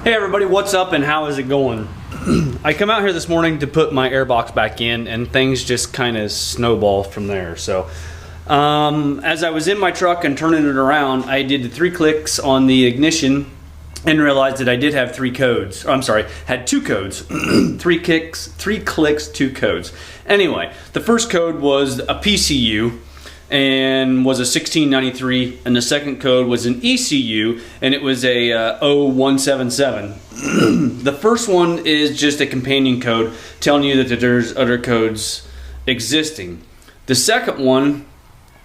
Hey everybody, what's up and how is it going? I come out here this morning to put my airbox back in and things just kind of snowballed from there. So as I was in my truck and turning it around, I did the 3 clicks on the ignition and realized that I did have 3 codes. I'm sorry, had 2 codes. 3 clicks, 2 codes. Anyway, the first code was a PCU and was a 1693, and the second code was an ECU and it was a 0177. The first one is just a companion code telling you that there's other codes existing. The second one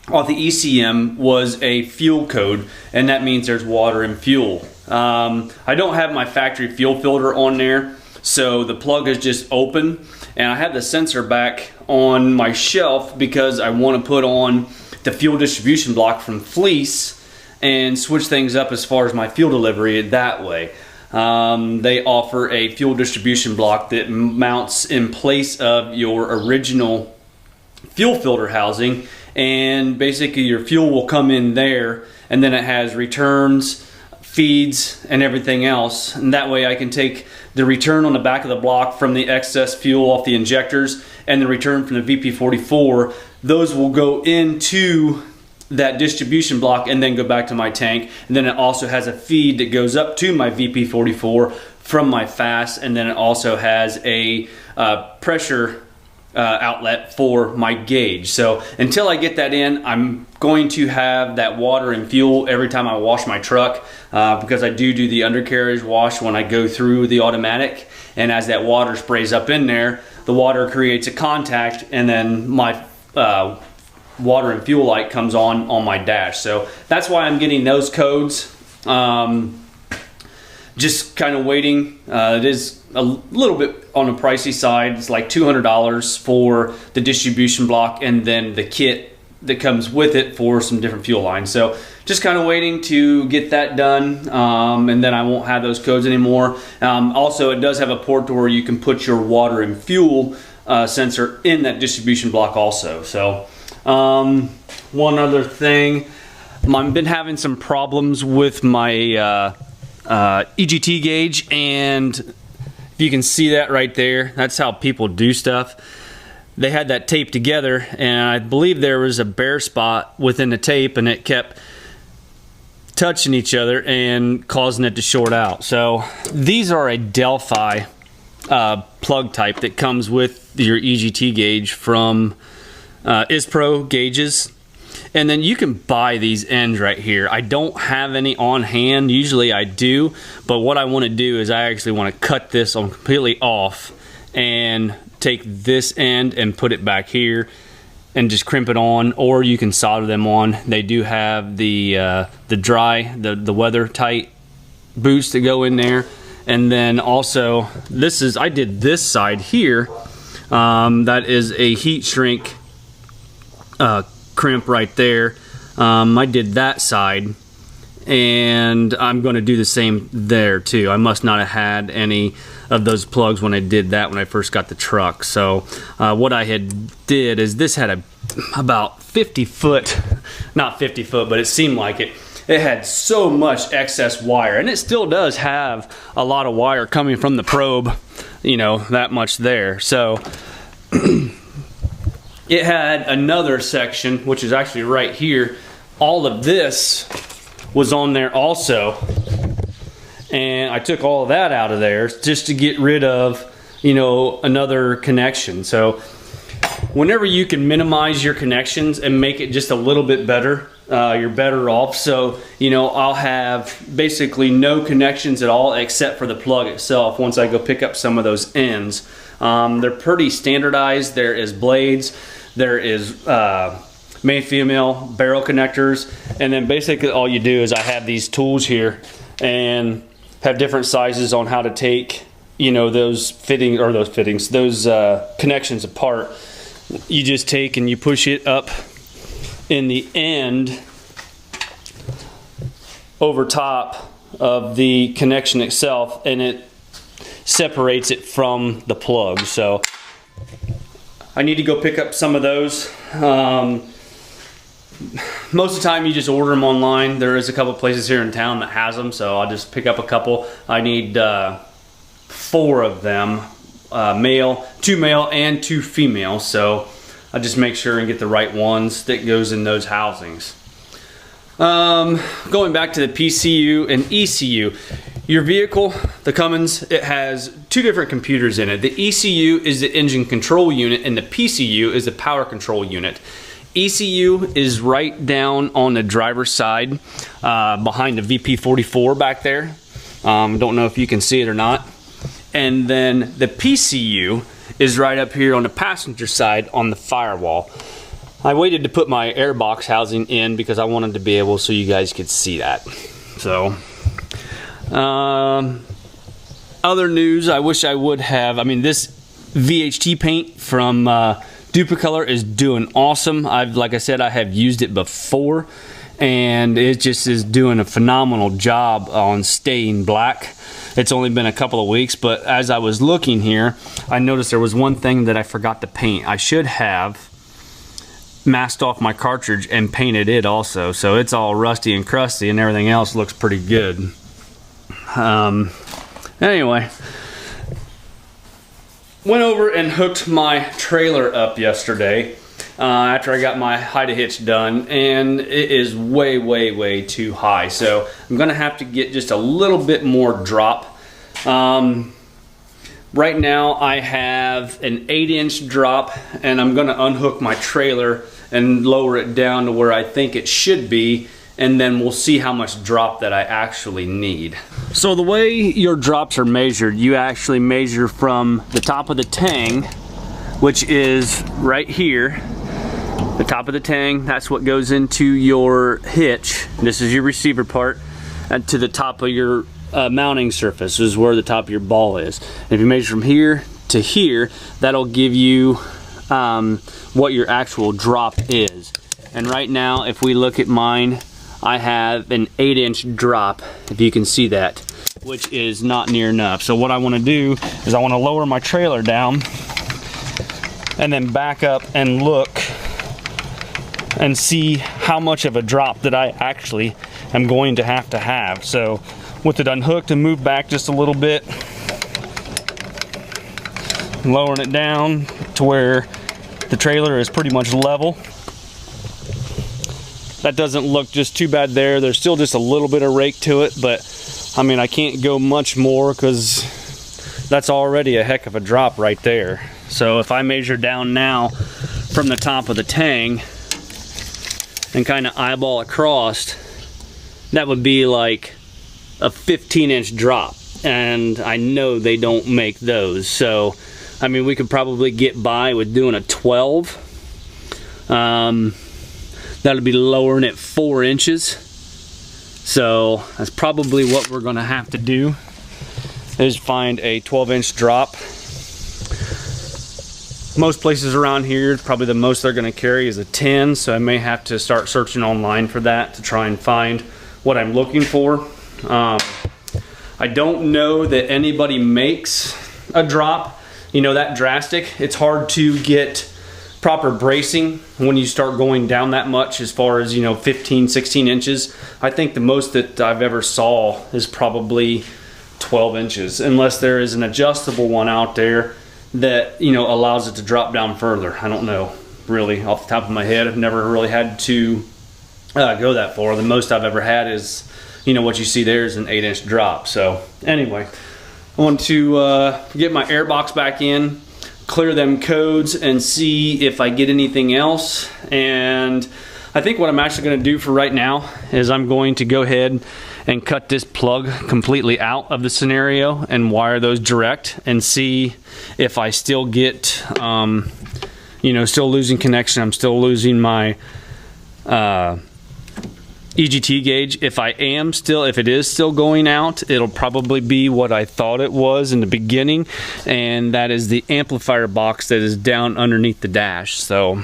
off the ECM was a fuel code, and that means there's water and fuel. I don't have my factory fuel filter on there, so the plug is just open, and I have the sensor back on my shelf because I want to put on the fuel distribution block from Fleece and switch things up as far as my fuel delivery that way. They offer a fuel distribution block that mounts in place of your original fuel filter housing, and basically your fuel will come in there, and then it has returns, feeds, and everything else, and that way I can take the return on the back of the block from the excess fuel off the injectors and the return from the VP44. Those will go into that distribution block and then go back to my tank, and then it also has a feed that goes up to my VP44 from my FAST, and then it also has a pressure outlet for my gauge. So until I get that in, I'm going to have that water and fuel every time I wash my truck, because I do the undercarriage wash when I go through the automatic, and as that water sprays up in there, the water creates a contact, and then my water and fuel light comes on my dash. So that's why I'm getting those codes. Just kind of waiting. It is a little bit on the pricey side. It's like $200 for the distribution block and then the kit that comes with it for some different fuel lines. So just kind of waiting to get that done, and then I won't have those codes anymore. Also, it does have a port to where you can put your water and fuel sensor in that distribution block also. So one other thing, I've been having some problems with my EGT gauge, and if you can see that right there, that's how people do stuff. They had that taped together, and I believe there was a bare spot within the tape, and it kept touching each other and causing it to short out. So these are a Delphi plug type that comes with your EGT gauge from ISPRO gauges. And then you can buy these ends right here. I don't have any on hand. Usually I do, but what I want to do is I actually want to cut this on completely off and take this end and put it back here and just crimp it on, or you can solder them on. They do have the weather tight boots that go in there. And then also I did this side here. That is a heat shrink crimp right there. I did that side, and I'm going to do the same there too. I must not have had any of those plugs when I did that when I first got the truck. So what I had did is this had about 50 foot, not 50 foot, but it seemed like it had so much excess wire, and it still does have a lot of wire coming from the probe, you know, that much there. So it had another section, which is actually right here. All of this was on there also, and I took all of that out of there just to get rid of, you know, another connection. So whenever you can minimize your connections and make it just a little bit better, you're better off. So, you know, I'll have basically no connections at all except for the plug itself once I go pick up some of those ends. They're pretty standardized. There is blades, there is male female barrel connectors, and then basically all you do is I have these tools here and have different sizes on how to take, you know, those connections apart. You just take and you push it up in the end over top of the connection itself, and it separates it from the plug. So I need to go pick up some of those. most of the time you just order them online. There is a couple places here in town that has them, so I'll just pick up a couple. I need 4 of them, male, 2 male and 2 female, so I just make sure and get the right ones that goes in those housings. Going back to the PCU and ECU, your vehicle, the Cummins, it has 2 different computers in it. The ECU is the engine control unit and the PCU is the power control unit. ECU is right down on the driver's side, behind the VP44 back there. Don't know if you can see it or not. And then the PCU is right up here on the passenger side on the firewall. I waited to put my airbox housing in because I wanted to be able so you guys could see that. So, other news, I wish I would have, this VHT paint from Duplicolor is doing awesome. Like I said, I have used it before, and it just is doing a phenomenal job on staying black. It's only been a couple of weeks, but as I was looking here, I noticed there was one thing that I forgot to paint. I should have masked off my cartridge and painted it also, so it's all rusty and crusty and everything else looks pretty good. Anyway, went over and hooked my trailer up yesterday after I got my hitch done, and it is way too high, so I'm gonna have to get just a little bit more drop. Right now I have an 8-inch drop, and I'm gonna unhook my trailer and lower it down to where I think it should be, and then we'll see how much drop that I actually need. So the way your drops are measured, you actually measure from the top of the tang, which is right here. The top of the tang, that's what goes into your hitch. This is your receiver part, and to the top of your mounting surface is where the top of your ball is. And if you measure from here to here, that'll give you what your actual drop is. And right now, if we look at mine, I have an 8-inch drop, if you can see that, which is not near enough. So what I want to do is I want to lower my trailer down and then back up and look and see how much of a drop that I actually am going to have. So with it unhooked and moved back just a little bit, lowering it down to where the trailer is pretty much level. That doesn't look just too bad there. There's still just a little bit of rake to it, but I can't go much more because that's already a heck of a drop right there. So if I measure down now from the top of the tang and kind of eyeball across, that would be like a 15-inch drop, and I know they don't make those. So we could probably get by with doing a 12. That'll be lowering it 4 inches. So that's probably what we're gonna have to do, is find a 12-inch drop. Most places around here, probably the most they're gonna carry is a 10, so I may have to start searching online for that to try and find what I'm looking for. I don't know that anybody makes a drop, that drastic. It's hard to get proper bracing when you start going down that much, as far as 15, 16 inches. I think the most that I've ever saw is probably 12 inches, unless there is an adjustable one out there that allows it to drop down further. I don't know really off the top of my head. I've never really had to go that far. The most I've ever had is what you see there is an 8-inch drop. So anyway, I want to get my airbox back in, clear them codes, and see if I get anything else. And I think what I'm actually going to do for right now is I'm going to go ahead and cut this plug completely out of the scenario and wire those direct, and see if I still get still losing connection. I'm still losing my EGT gauge. If it is still going out, it'll probably be what I thought it was in the beginning, and that is the amplifier box that is down underneath the dash. So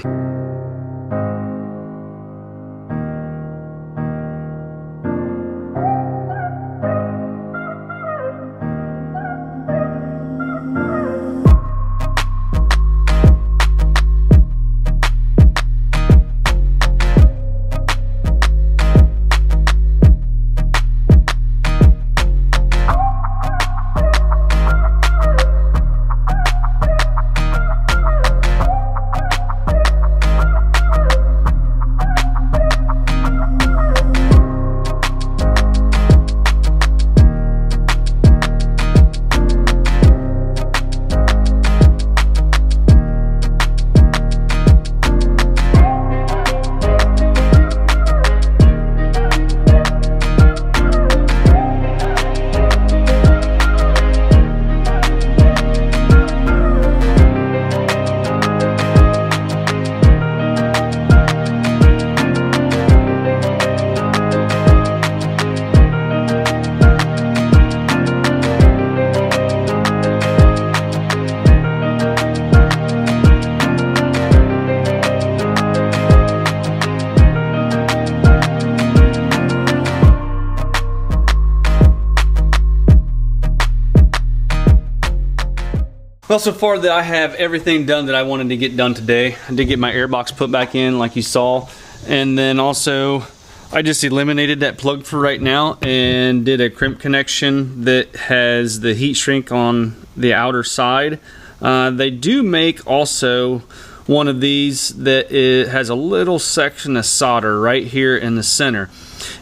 Well, so far that I have everything done that I wanted to get done today. I did get my airbox put back in like you saw, and then also I just eliminated that plug for right now and did a crimp connection that has the heat shrink on the outer side. They do make also one of these that it has a little section of solder right here in the center,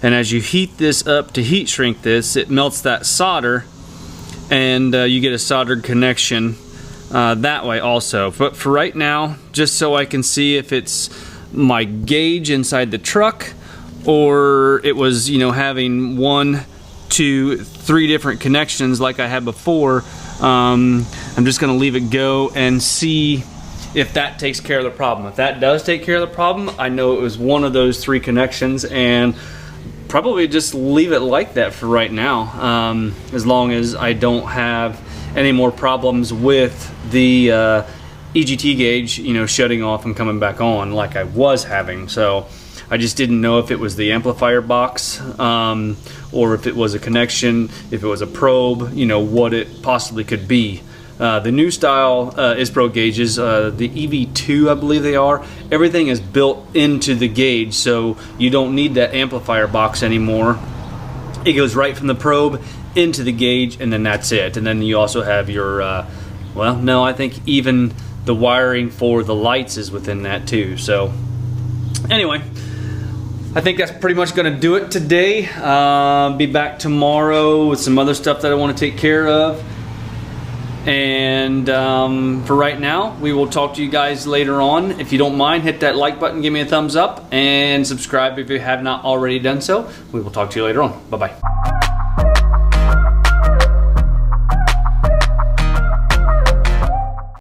and as you heat this up to heat shrink this, it melts that solder and you get a soldered connection that way also. But for right now, just so I can see if it's my gauge inside the truck or it was, you know, having 1, 2, 3 different connections like I had before, I'm just gonna leave it go and see if that takes care of the problem. If that does take care of the problem, I know it was one of those 3 connections, and probably just leave it like that for right now, as long as I don't have any more problems with the EGT gauge, you know, shutting off and coming back on like I was having. So I just didn't know if it was the amplifier box, or if it was a connection, if it was a probe, you know, what it possibly could be. The new style ISPRO gauges, the EV2 I believe they are, everything is built into the gauge, so you don't need that amplifier box anymore. It goes right from the probe into the gauge, and then that's it. And then you also have your, well, no, I think even the wiring for the lights is within that too. So anyway, I think that's pretty much going to do it today. Be back tomorrow with some other stuff that I want to take care of. And for right now, we will talk to you guys later on. If you don't mind, hit that like button, give me a thumbs up, and subscribe if you have not already done so. We will talk to you later on. Bye-bye.